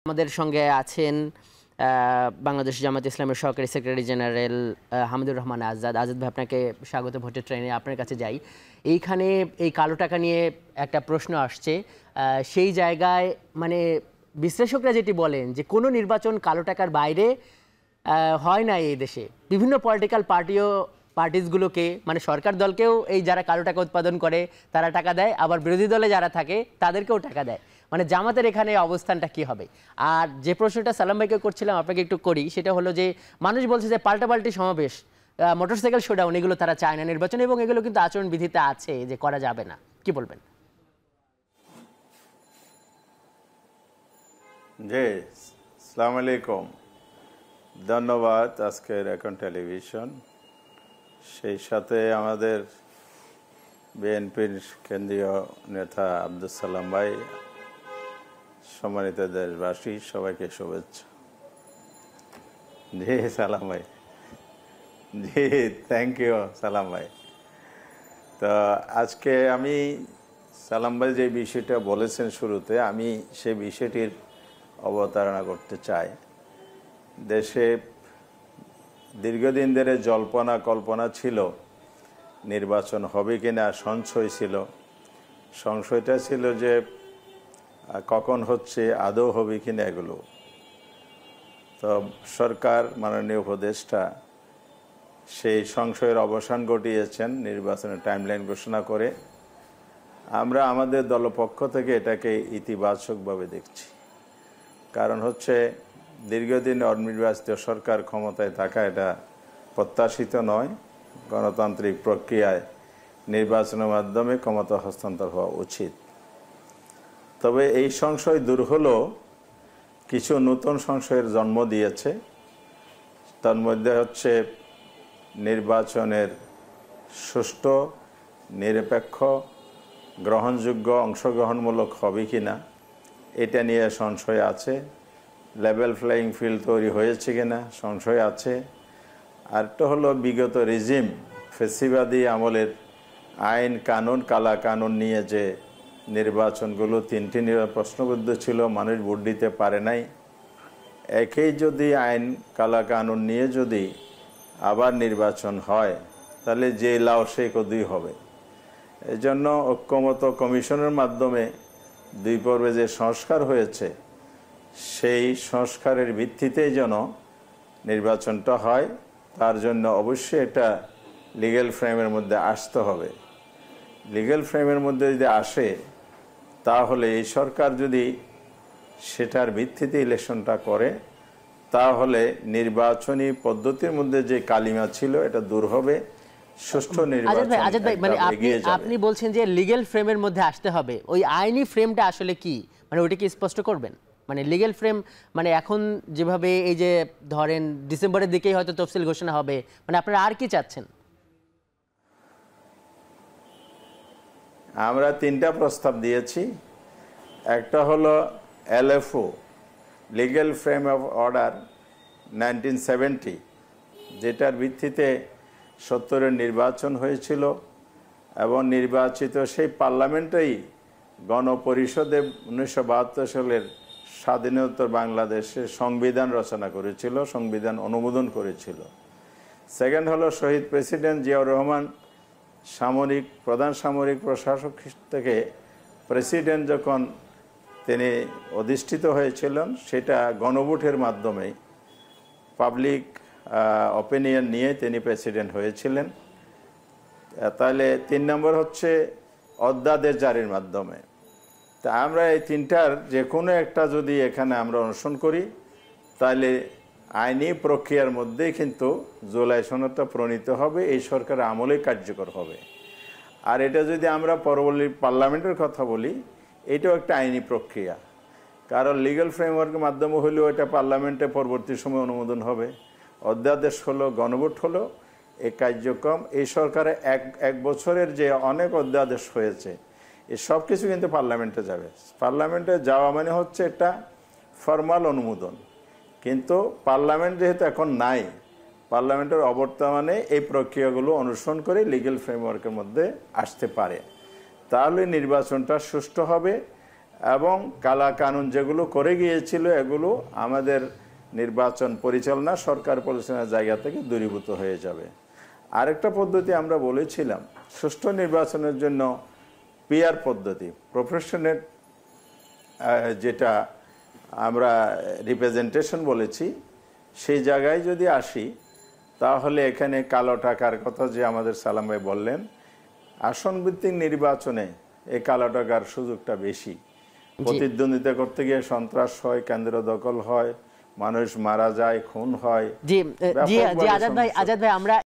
আমাদের সঙ্গে আছেন বাংলাদেশ জামায়াত ইসলামের সহকারী সেক্রেটারি জেনারেল হামিদুর রহমান আজাদ। আজাদ ভাই, আপনাকে স্বাগত ভোটের ট্রেনে। আপনার কাছে যাই, এইখানে এই কালো টাকা নিয়ে একটা প্রশ্ন আসছে। সেই জায়গায় মানে বিশ্লেষকরা যেটি বলেন যে কোনো নির্বাচন কালো টাকার বাইরে হয় না এই দেশে। বিভিন্ন পলিটিক্যাল পার্টিসগুলোকে মানে সরকার দলকেও এই যারা কালো টাকা উৎপাদন করে তারা টাকা দেয়, আবার বিরোধী দলে যারা থাকে তাদেরকেও টাকা দেয়। মানে জামাতের এখানে অবস্থানটা কি হবে? আর যে প্রশ্নটা সালাম ভাইকে করছিলাম আপনাকে একটু করি, সেটা হলো যে মানুষ বলছে যে পাল্টাপাল্টি সমাবেশ, মোটরসাইকেল শোডাউন, এগুলো তারা চায় না নির্বাচনে, এবং এগুলো কিন্তু আচরণবিধিতে আছে যে করা যাবে না। কি বলবেন? জি, আসসালামু আলাইকুম। ধন্যবাদ আজকের এখন টেলিভিশন, সেই সাথে আমাদের বিএনপির কেন্দ্রীয় নেতা আব্দুল সালাম ভাই, সম্মানিত দেশবাসী, সবাইকে শুভেচ্ছা। জি সালাম ভাই, জি থ্যাংক ইউ সালাম ভাই। তো আজকে আমি সালাম ভাই যে বিষয়টা বলেছেন শুরুতে, আমি সেই বিষয়টির অবতারণা করতে চাই। দেশে দীর্ঘদিন ধরে জল্পনা কল্পনা ছিল নির্বাচন হবে কিনা, সংশয় ছিল। সংশয়টা ছিল যে কখন হচ্ছে, আদৌ হবে কিনা এগুলো। তো সরকার, মাননীয় উপদেষ্টা সেই সংশয়ের অবসান ঘটিয়েছেন নির্বাচনের টাইমলাইন ঘোষণা করে। আমরা আমাদের দলপক্ষ থেকে এটাকে ইতিবাচকভাবে দেখছি। কারণ হচ্ছে দীর্ঘদিন অনির্বাচিত সরকার ক্ষমতায় থাকা এটা প্রত্যাশিত নয়। গণতান্ত্রিক প্রক্রিয়ায় নির্বাচনের মাধ্যমে ক্ষমতা হস্তান্তর হওয়া উচিত। তবে এই সংশয় দূর হলেও কিছু নতুন সংশয়ের জন্ম দিয়েছে। তার মধ্যে হচ্ছে নির্বাচনের সুষ্ঠু, নিরপেক্ষ, গ্রহণযোগ্য, অংশগ্রহণমূলক হবে কিনা এটা নিয়ে সংশয় আছে। লেভেল প্লেয়িং ফিল্ড তৈরি হয়েছে কিনা সংশয় আছে। আরেকটা হলো বিগত রেজিম, ফেসিবাদী আমলের আইন কানুন, কালা কানুন নিয়ে যে নির্বাচনগুলো তিনটি প্রশ্নবিদ্ধ ছিল, মানুষ ভোট দিতে পারে নাই। একই যদি আইন কালা কানুন নিয়ে যদি আবার নির্বাচন হয়, তাহলে যে লাও সে কদুই হবে। এজন্য ঐক্যমত কমিশনের মাধ্যমে দুই পর্বে যে সংস্কার হয়েছে, সেই সংস্কারের ভিত্তিতেই যেন নির্বাচনটা হয়। তার জন্য অবশ্যই এটা লিগ্যাল ফ্রেমের মধ্যে আসতে হবে। লিগ্যাল ফ্রেমের মধ্যে যদি আসে, তাহলে এই সরকার যদি সেটার ভিত্তিতে ইলেকশনটা করে, তাহলে নির্বাচনী পদ্ধতির মধ্যে যে কালিমা ছিল এটা দূর হবে, সুষ্ঠু নির্বাচন এগিয়ে যাবে। আপনি বলছেন যে লিগ্যাল ফ্রেমের মধ্যে আসতে হবে, ওই আইনি ফ্রেমটা আসলে কি, মানে ওইটা কি স্পষ্ট করবেন? মানে লিগ্যাল ফ্রেম মানে এখন যেভাবে এই যে ধরেন ডিসেম্বরের দিকেই হয়তো তফসিল ঘোষণা হবে, মানে আপনারা আর কি চাচ্ছেন? আমরা তিনটা প্রস্তাব দিয়েছি। একটা হলো LFO, legal frame of order 1970, যেটার ভিত্তিতে 70-এর নির্বাচন হয়েছিল এবং নির্বাচিত সেই পার্লামেন্টেই গণপরিষদে 1972 সালের স্বাধীনোত্তর বাংলাদেশের সংবিধান রচনা করেছিল, সংবিধান অনুমোদন করেছিল। সেকেন্ড হলো শহীদ প্রেসিডেন্ট জিয়াউর রহমান প্রধান সামরিক প্রশাসক থেকে প্রেসিডেন্ট যখন তিনি অধিষ্ঠিত হয়েছিলেন, সেটা গণভোটের মাধ্যমে পাবলিক অপিনিয়ন নিয়ে তিনি প্রেসিডেন্ট হয়েছিলেন। তাহলে 3 নম্বর হচ্ছে অধ্যাদেশ জারির মাধ্যমে। তা আমরা এই তিনটার যে কোনো একটা যদি এখানে আমরা অনুসরণ করি, তাহলে আইনি প্রক্রিয়ার মধ্যেই কিন্তু জুলাই সনদটা প্রণীত হবে, এই সরকারের আমলেই কার্যকর হবে। আর এটা যদি আমরা পরবর্তী পার্লামেন্টের কথা বলি, এটাও একটা আইনি প্রক্রিয়া। কারণ লিগ্যাল ফ্রেমওয়ার্কের মাধ্যমে হলেও এটা পার্লামেন্টে পরবর্তী সময় অনুমোদন হবে। অধ্যাদেশ হলো, গণভোট হলো, এই কার্যক্রম এই সরকারে এক বছরের যে অনেক অধ্যাদেশ হয়েছে, এই সব কিছু কিন্তু পার্লামেন্টে যাবে। পার্লামেন্টে যাওয়া মানে হচ্ছে এটা ফর্মাল অনুমোদন। কিন্তু পার্লামেন্ট যেহেতু এখন নাই, পার্লামেন্টের অবর্তমানে এই প্রক্রিয়াগুলো অনুসরণ করে লিগ্যাল ফ্রেমওয়ার্কের মধ্যে আসতে পারে, তাহলে নির্বাচনটা সুষ্ঠু হবে এবং কালা কানুন যেগুলো করে গিয়েছিল এগুলো আমাদের নির্বাচন পরিচালনা সরকার পরিচালনার জায়গা থেকে দূরীভূত হয়ে যাবে। আরেকটা পদ্ধতি আমরা বলেছিলাম সুষ্ঠু নির্বাচনের জন্য পিআর পদ্ধতি, প্রফেশনেট, যেটা আমরা রিপ্রেজেন্টেশন বলেছি, সেই জায়গায় যদি আসি তাহলে এখানে কালো টাকার কথা যে আমাদের সালাম ভাই বললেন, আসন ভিত্তিক নির্বাচনে এই কালো টাকার সুযোগটা বেশি। প্রতিদ্বন্দ্বিতা করতে গিয়ে সন্ত্রাস হয়, কেন্দ্র দখল হয়, মানুষ মারা যায়, খুন হয়। জি জি জি, আজাদ ভাই আমরা